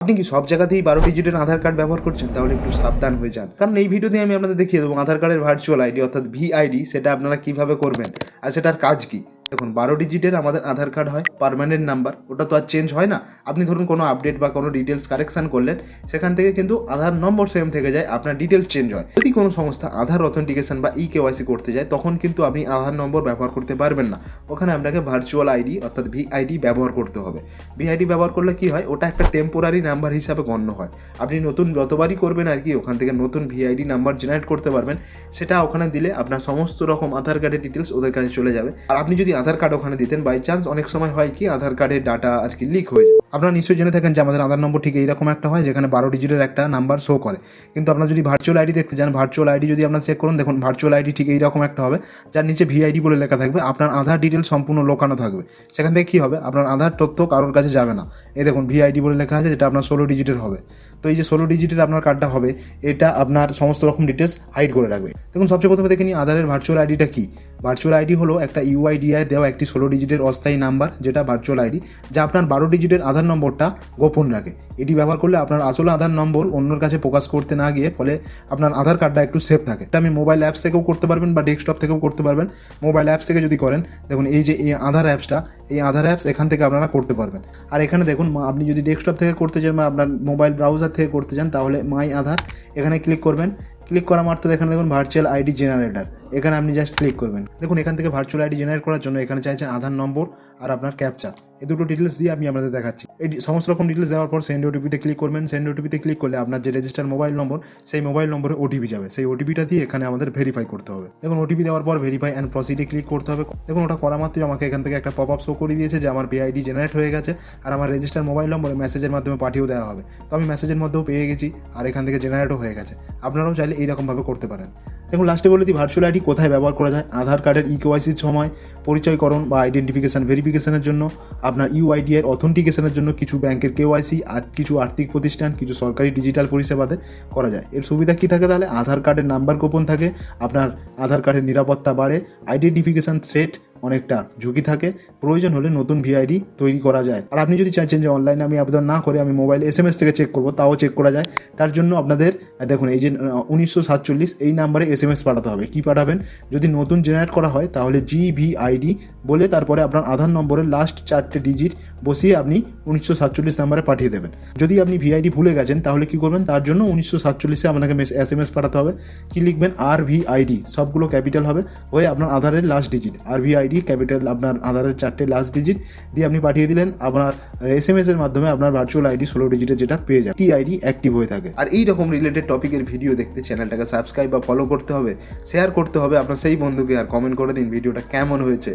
আপনি কি সব জায়গাতেই 12 ডিজিটের আধার কার্ড ব্যবহার করছেন? তাহলে একটু সাবধান হয়ে যান। কারণ এই ভিডিওতে আমি আপনাদের দেখিয়ে দেবো আধার কার্ডের ভার্চুয়াল আইডি অর্থাৎ ভিআইডি সেটা আপনারা কিভাবে করবেন আর সেটার কাজ কি। দেখুন 12 ডিজিটের আমাদের আধার কার্ড হয় পার্মানেন্ট নাম্বার, ওটা তো আর চেঞ্জ হয় না। আপনি ধরুন কোনো আপডেট বা কোনো ডিটেলস কারেকশান করলেন, সেখান থেকে কিন্তু আধার নম্বর সেম থেকে যায়, আপনার ডিটেলস চেঞ্জ হয়। যদি কোনো সংস্থা আধার অথেন্টিকেশন বা কেওয়াইসি করতে যায় তখন কিন্তু আপনি আধার নম্বর ব্যবহার করতে পারবেন না, ওখানে আপনাকে ভার্চুয়াল আইডি অর্থাৎ ভিআইডি ব্যবহার করতে হবে। ভিআইডি ব্যবহার করলে কি হয়, ওটা একটা টেম্পোরারি নাম্বার হিসাবে গণ্য হয়। আপনি নতুন যতবারই করবেন আর কি ওখান থেকে নতুন ভিআইডি নাম্বার জেনারেট করতে পারবেন, সেটা ওখানে দিলে আপনার সমস্ত রকম আধার কার্ডের ডিটেলস ওদের কাছে চলে যাবে। আর আপনি যদি আধার কার্ড ওখানে দিতেন, বাই চান্স অনেক সময় হয় কি আধার কার্ডের ডাটা আর কি লিক হয়ে যায়। আপনারা নিশ্চয়ই জেনে থাকেন যে আমাদের আধার নম্বর ঠিক এইরকম একটা হয় যেখানে 12 ডিজিটের একটা নাম্বার শো করে। কিন্তু আপনারা যদি ভার্চুয়াল আইডি দেখতে চান, ভার্চুয়াল আইডি যদি আপনারা চেক করুন, দেখুন ভার্চুয়াল আইডি ঠিক এইরকম একটা হবে যার নিচে ভিআইডি বলে লেখা থাকবে, আপনার আধার ডিটেল সম্পূর্ণ লোকানো থাকবে। সেখান থেকে কী হবে, আপনার আধার তথ্য কারোর কাছে যাবে না। এই দেখুন ভিআইডি বলে লেখা আছে, যেটা আপনার 16 ডিজিটের হবে। তো এই যে 16 ডিজিটের আপনার কার্ডটা হবে, এটা আপনার সমস্ত রকম ডিটেলস হাইড করে রাখবে। দেখুন সবচেয়ে প্রথমে দেখে নিই আধারের ভার্চুয়াল আইডিটা কী। ভার্চুয়াল আইডি হলো একটা ইউআইডিআই দেওয়া একটি 16 ডিজিটের অস্থায়ী নাম্বার, যেটা ভার্চুয়াল আইডি, যা আপনার 12 ডিজিটের আধার নম্বরটা গোপন রাখে। এটি ব্যবহার করলে আপনার আসলে আধার নম্বর অন্যর কাছে প্রকাশ করতে না গিয়ে ফলে আপনার আধার কার্ডটা একটু সেফ থাকে। এটা আমি মোবাইল অ্যাপস থেকেও করতে পারবেন বা ডেস্কটপ থেকেও করতে পারবেন। মোবাইল অ্যাপস থেকে যদি করেন, দেখুন এই যে এই আধার অ্যাপসটা, এই আধার অ্যাপস এখান থেকে আপনারা করতে পারবেন। আর এখানে দেখুন আপনি যদি ডেস্কটপ থেকে করতে চান বা আপনার মোবাইল ব্রাউজার থেকে করতে চান, তাহলে মাই আধার এখানে ক্লিক করবেন। ক্লিক করা মাত্র এখানে দেখুন ভার্চুয়াল আইডি জেনারেটর, এখানে আপনি জাস্ট ক্লিক করবেন। দেখুন এখান থেকে ভার্চুয়াল আইডি জেনারেট করার জন্য এখানে চাইছেন আধার নম্বর আর আপনার ক্যাপচা, এই দুটো ডিটেলস দিয়ে আমি আপনাদের দেখাচ্ছি। এই সমস্ত রকম ডিটেলস দেওয়ার পর সেন্ড ওটিপিতে ক্লিক করবেন। সেন্ড ওটিপিতে ক্লিক করলে আপনার যে রেজিস্টার মোবাইল নম্বর, সেই মোবাইল নম্বরে ওটিপি যাবে। সেই ওটিপিটা দিয়ে এখানে আমাদের ভেরিফাই করতে হবে। দেখুন ওটিপি দেওয়ার পর ভেরিফাই অ্যান্ড প্রসিডে ক্লিক করতে হবে। দেখুন ওটা করা মাত্রই আমাকে এখান থেকে একটা পপ আপ শো করে দিয়েছে যে আমার ভিআইডি জেনারেট হয়ে গেছে আর আমার রেজিস্টার মোবাইল নম্বরে মেসেজের মাধ্যমে পাঠিয়েও দেওয়া হবে। তো আমি মেসেজের মধ্যেও পেয়ে গেছি আর এখান থেকে জেনারেটও হয়ে গেছে। আপনারাও চাইলে এইরকমভাবে করতে পারেন। দেখুন লাস্টে বলে দিই ভার্চুয়াল আইডি কোথায় ব্যবহার করা যায়। আধার কার্ডের কেওয়াইসির সময়, পরিচয়করণ বা আইডেন্টিফিকেশন ভেরিফিকেশনের জন্য, আপনার ইউআইডি এর অথেন্টিকেশনের জন্য, কিছু ব্যাংকের কেওয়াইসি আর কিছু আর্থিক প্রতিষ্ঠান, কিছু সরকারি ডিজিটাল পরিষেবাতে করা যায়। এর সুবিধা কী থাকে, তাহলে আধার কার্ডের নাম্বার গোপন থাকে, আপনার আধার কার্ডের নিরাপত্তা বাড়ে, আইডেন্টিফিকেশন থ্রেট অনেকটা ঝুঁকি থাকে, প্রয়োজন হলে নতুন ভিআইডি তৈরি করা যায়। আর আপনি যদি চাইছেন যে অনলাইনে আমি আবেদন না করে আমি মোবাইল এসএমএস থেকে চেক করবো, তাও চেক করা যায়। তার জন্য আপনাদের দেখুন এই যে 1947 এই নাম্বারে এসএমএস পাঠাতে হবে। কী পাঠাবেন, যদি নতুন জেনারেট করা হয় তাহলে জিভিআইডি বলে তারপরে আপনার আধার নম্বরের লাস্ট 4টে ডিজিট বসিয়ে আপনি 1947 নাম্বারে পাঠিয়ে দেবেন। যদি আপনি ভিআইডি ভুলে গেছেন তাহলে কী করবেন, তার জন্য 1947 আপনাকে এসএমএস পাঠাতে হবে। কী লিখবেন, RVID, সবগুলো ক্যাপিটাল হবে, হয়ে আপনার আধারের লাস্ট ডিজিট RVID ক্যাপিটাল, আপনার আধারের 4টে লাস্ট ডিজিট দিয়ে আপনি পাঠিয়ে দিলেন। আপনার এসএমএস এর মাধ্যমে আপনার ভার্চুয়াল আইডি 16 ডিজিটের যেটা পেয়ে যায়, টিআইডি অ্যাক্টিভ হয়ে থাকে। আর এই রকম রিলেটেড টপিকের ভিডিও দেখতে চ্যানেলটাকে সাবস্ক্রাইব বা ফলো করতে হবে, শেয়ার করতে হবে আপনার সেই বন্ধুকে, আর কমেন্ট করে দিন ভিডিওটা কেমন হয়েছে।